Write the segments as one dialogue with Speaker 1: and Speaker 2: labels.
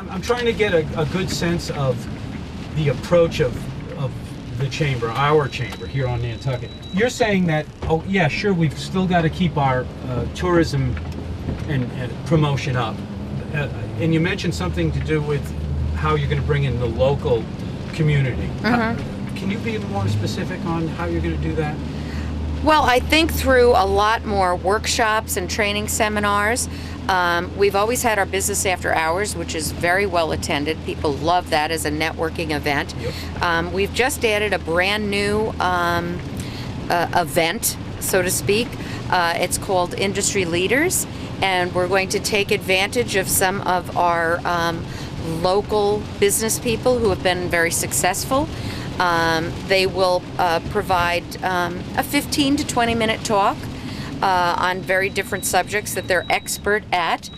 Speaker 1: I'm trying to get a good sense of the approach of the chamber, our chamber here on Nantucket. You're saying that, oh yeah, sure, we've still got to keep our tourism and promotion up. And you mentioned something to do with how you're going to bring in the local community. Can you be more specific on how you're going to do that?
Speaker 2: Well, I think through a lot more workshops and training seminars. We've always had our business after hours, which is very well attended. People love that as a networking event. Yep. We've just added a brand new event, so to speak. It's called Industry Leaders, and we're going to take advantage of some of our local business people who have been very successful. They will provide a 15 to 20 minute talk on very different subjects that they're expert at,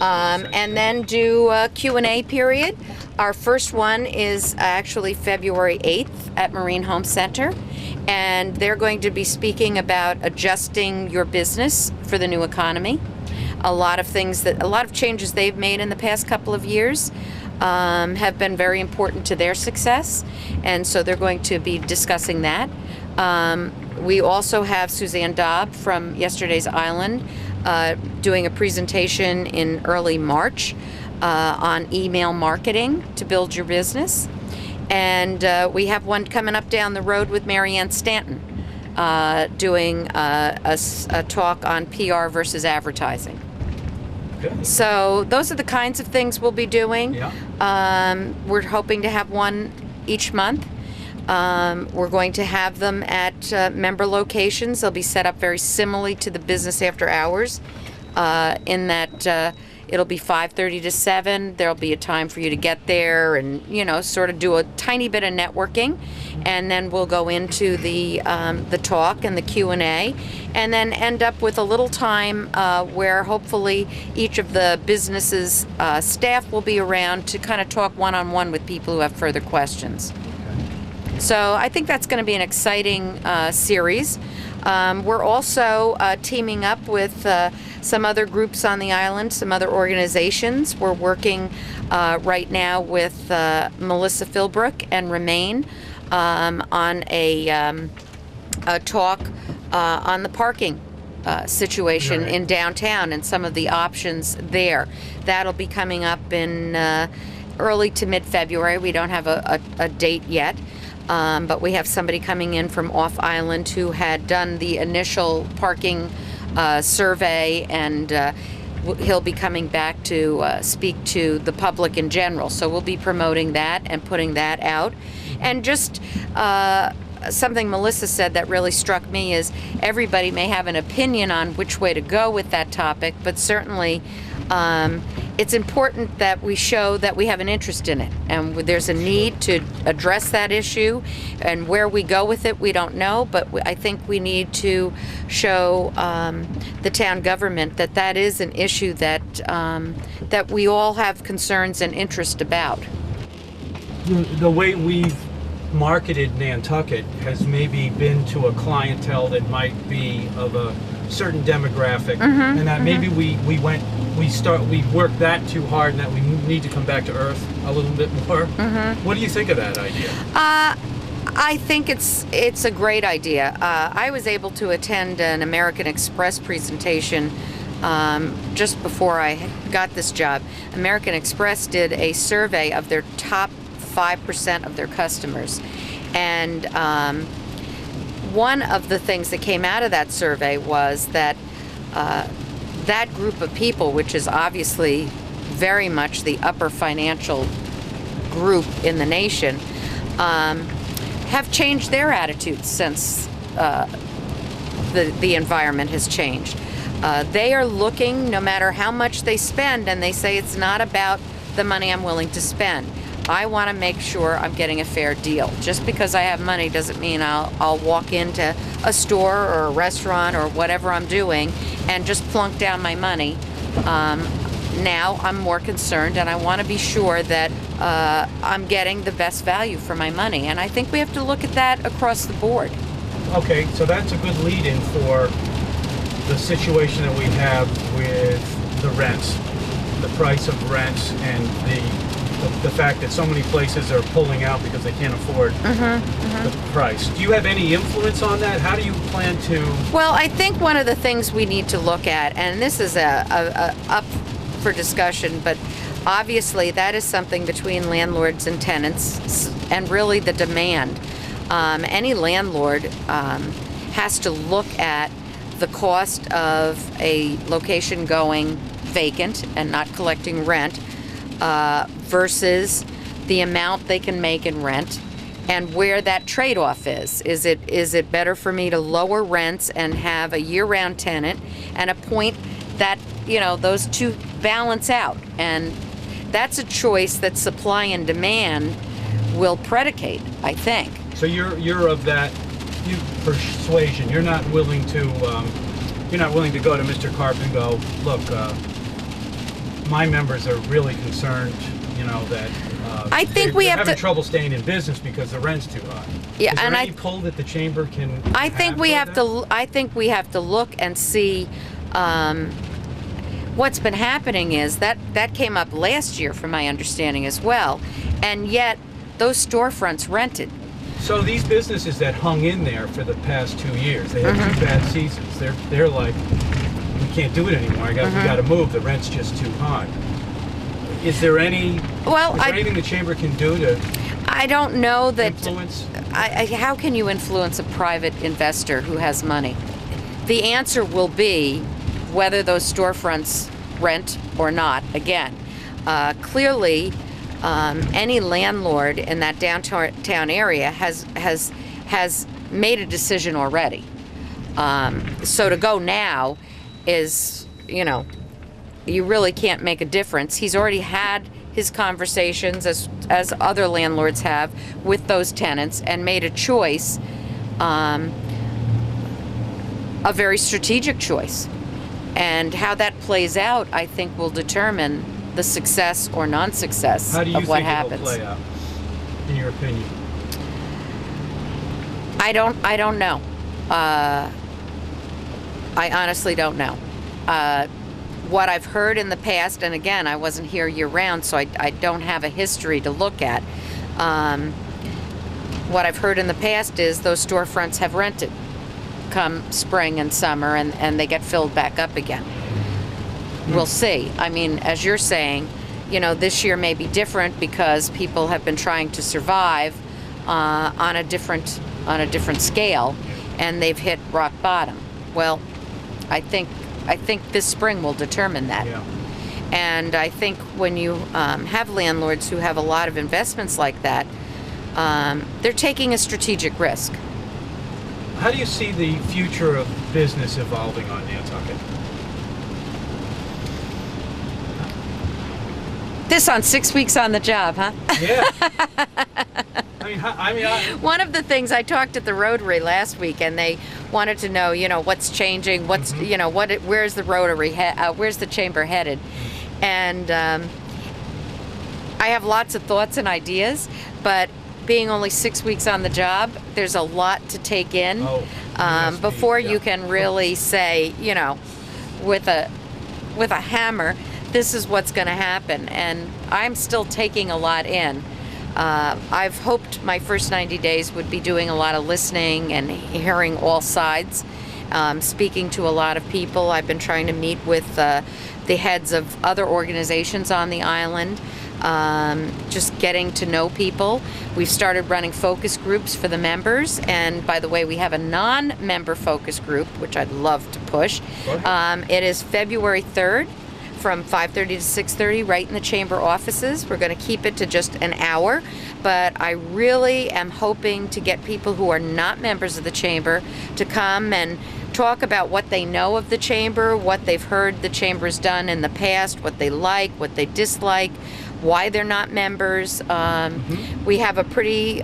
Speaker 2: and then do a Q&A period. Our first one is actually February 8th at Marine Home Center, and they're going to be speaking about adjusting your business for the new economy. A lot of changes they've made in the past couple of years have been very important to their success, and so they're going to be discussing that. We also have Suzanne Dobb from Yesterday's Island doing a presentation in early March on email marketing to build your business. And we have one coming up down the road with Marianne Stanton doing a talk on PR versus advertising. Good. So those are the kinds of things we'll be doing. Yeah. We're hoping to have one each month. We're going to have them at member locations. They'll be set up very similarly to the business after hours, in that it'll be 5:30 to 7. There'll be a time for you to get there and, sort of do a tiny bit of networking. And then we'll go into the talk and the Q&A, and then end up with a little time where hopefully each of the businesses' staff will be around to kind of talk one-on-one with people who have further questions. So I think that's going to be an exciting series. We're also teaming up with some other groups on the island, some other organizations. We're working right now with Melissa Philbrook and Remain on a talk on the parking situation in downtown and some of the options there. That'll be coming up in early to mid-February. We don't have a date yet. But we have somebody coming in from off island who had done the initial parking survey, and he'll be coming back to speak to the public in general. So we'll be promoting that and putting that out. And just something Melissa said that really struck me is everybody may have an opinion on which way to go with that topic, but certainly it's important that we show that we have an interest in it, and there's a need to address that issue. And where we go with it, we don't know, but I think we need to show the town government that that is an issue that that we all have concerns and interest about.
Speaker 1: The way we've marketed Nantucket has maybe been to a clientele that might be of a certain demographic, and that maybe we worked that too hard, and that we need to come back to earth a little bit more. What do you think of that idea?
Speaker 2: I think it's a great idea. I was able to attend an American Express presentation just before I got this job. American Express did a survey of their top 5% of their customers, and one of the things that came out of that survey was that that group of people, which is obviously very much the upper financial group in the nation, have changed their attitudes since the environment has changed. They are looking, no matter how much they spend, and they say it's not about the money I'm willing to spend. I want to make sure I'm getting a fair deal. Just because I have money doesn't mean I'll walk into a store or a restaurant or whatever I'm doing and just plunk down my money. Now I'm more concerned, and I want to be sure that I'm getting the best value for my money. And I think we have to look at that across the board.
Speaker 1: Okay, so that's a good lead-in for the situation that we have with the rents, the price of rents, and the the fact that so many places are pulling out because they can't afford the price. Do you have any influence on that? How do you plan to?
Speaker 2: Well, I think one of the things we need to look at, and this is a up for discussion, but obviously that is something between landlords and tenants, and really the demand. Any landlord has to look at the cost of a location going vacant and not collecting rent versus the amount they can make in rent, and where that trade-off is. Is it better for me to lower rents and have a year-round tenant, and a point that, you know, those two balance out? And that's a choice that supply and demand will predicate, I think.
Speaker 1: So you're of that persuasion. You're not willing to go to Mr. Karp and go, look, my members are really concerned, you know, that
Speaker 2: I think we
Speaker 1: they're
Speaker 2: have
Speaker 1: having
Speaker 2: to
Speaker 1: trouble staying in business because the rent's too high.
Speaker 2: Yeah,
Speaker 1: is there
Speaker 2: and
Speaker 1: any pull that the chamber can?
Speaker 2: I think we have to. I think we have to look and see. What's been happening is that came up last year, from my understanding as well, and yet those storefronts rented.
Speaker 1: So these businesses that hung in there for the past 2 years, they had 2 bad seasons. They're like, we can't do it anymore. We got to move. The rent's just too high. Is there anything the chamber can do to?
Speaker 2: I don't know that.
Speaker 1: Influence?
Speaker 2: How can you influence a private investor who has money? The answer will be whether those storefronts rent or not. Again, clearly, any landlord in that downtown area has made a decision already. So to go now is, you know, you really can't make a difference. He's already had his conversations, as other landlords have, with those tenants, and made a choice, a very strategic choice. And how that plays out, I think, will determine the success or non-success of what happens.
Speaker 1: How do you think it will play out, in your opinion?
Speaker 2: I don't know. I honestly don't know. What I've heard in the past, and again, I wasn't here year-round, so I don't have a history to look at. What I've heard in the past is those storefronts have rented come spring and summer, and they get filled back up again. We'll see. I mean, as you're saying, you know, this year may be different because people have been trying to survive on a different scale, and they've hit rock bottom. Well, I think this spring will determine that.
Speaker 1: Yeah.
Speaker 2: And I think when you have landlords who have a lot of investments like that, they're taking a strategic risk.
Speaker 1: How do you see the future of business evolving on Nantucket?
Speaker 2: This on 6 weeks on the job, huh?
Speaker 1: Yeah.
Speaker 2: One of the things, I talked at the Rotary last week, and they wanted to know, you know, what's changing, what's, you know, where's the Rotary, where's the chamber headed, and I have lots of thoughts and ideas, but being only 6 weeks on the job, there's a lot to take in before you can really say, you know, with a hammer, this is what's going to happen. And I'm still taking a lot in. I've hoped my first 90 days would be doing a lot of listening and hearing all sides, speaking to a lot of people. I've been trying to meet with the heads of other organizations on the island, just getting to know people. We've started running focus groups for the members, and by the way, we have a non-member focus group, which I'd love to push. It is February 3rd from 5:30 to 6:30 right in the chamber offices. We're going to keep it to just an hour, but I really am hoping to get people who are not members of the chamber to come and talk about what they know of the chamber, what they've heard the chamber's done in the past, what they like, what they dislike, why they're not members. We have a pretty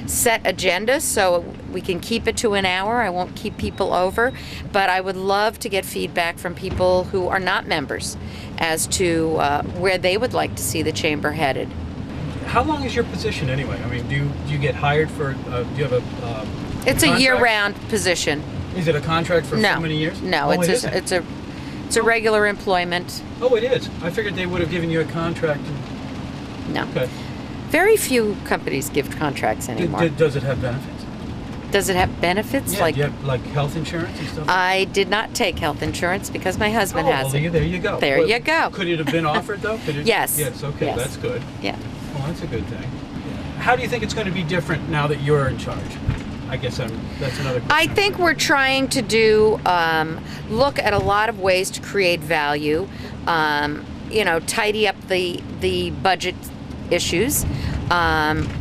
Speaker 2: set agenda, so we can keep it to an hour. I won't keep people over, but I would love to get feedback from people who are not members as to where they would like to see the chamber headed.
Speaker 1: How long is your position anyway? I mean, do you get hired for? Do you have a?
Speaker 2: It's a year-round position.
Speaker 1: Is it a contract for so many years?
Speaker 2: No, it's a regular employment.
Speaker 1: Oh, it is. I figured they would have given you a contract.
Speaker 2: No.
Speaker 1: Okay.
Speaker 2: Very few companies give contracts anymore.
Speaker 1: Does it have benefits?
Speaker 2: Does it have benefits?
Speaker 1: Yeah, do you have like health insurance and stuff?
Speaker 2: I did not take health insurance because my husband has
Speaker 1: well,
Speaker 2: it.
Speaker 1: there you go.
Speaker 2: There you go.
Speaker 1: Could it have been offered though? Could it,
Speaker 2: Yes.
Speaker 1: Yes. Okay,
Speaker 2: Yes.
Speaker 1: that's good.
Speaker 2: Yeah.
Speaker 1: Well, that's a good thing. How do you think it's going to be different now that you're in charge? I guess that's another question.
Speaker 2: I think we're trying to do look at a lot of ways to create value. Tidy up the budget issues,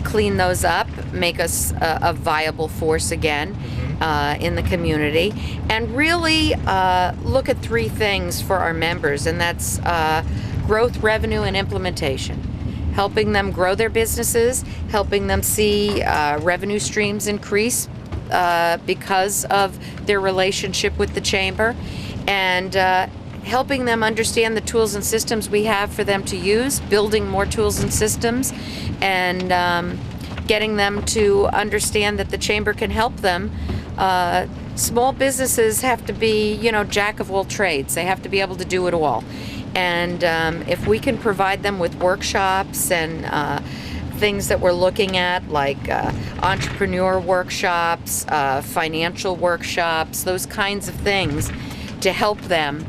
Speaker 2: clean those up, make us a viable force again in the community, and really look at three things for our members, and that's growth, revenue, and implementation. Helping them grow their businesses, helping them see revenue streams increase because of their relationship with the chamber, and helping them understand the tools and systems we have for them to use, building more tools and systems, and getting them to understand that the chamber can help them. Small businesses have to be, jack of all trades. They have to be able to do it all. And if we can provide them with workshops and things that we're looking at, like entrepreneur workshops, financial workshops, those kinds of things to help them,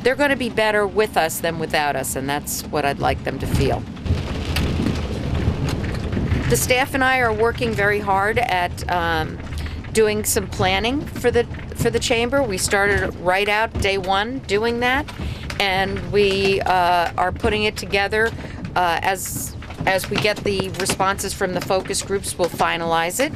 Speaker 2: they're going to be better with us than without us, and that's what I'd like them to feel. The staff and I are working very hard at doing some planning for the chamber. We started right out day one doing that, and we are putting it together as we get the responses from the focus groups. We'll finalize it,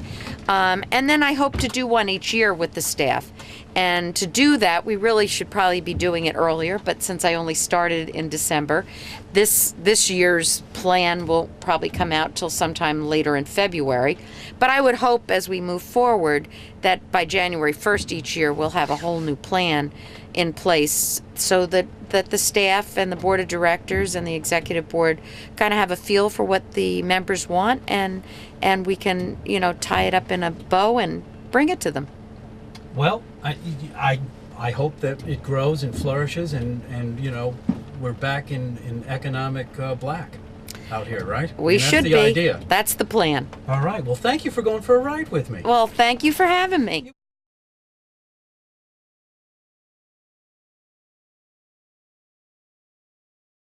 Speaker 2: and then I hope to do one each year with the staff. And to do that, we really should probably be doing it earlier, but since I only started in December, this year's plan will probably come out till sometime later in February. But I would hope as we move forward that by January 1st each year we'll have a whole new plan in place so that the staff and the board of directors and the executive board kind of have a feel for what the members want, and we can, tie it up in a bow and bring it to them.
Speaker 1: Well, I hope that it grows and flourishes, and we're back in economic black out here, right?
Speaker 2: We should be.
Speaker 1: That's the idea.
Speaker 2: That's the plan.
Speaker 1: All right. Well, thank you for going for a ride with me.
Speaker 2: Well, thank you for having me.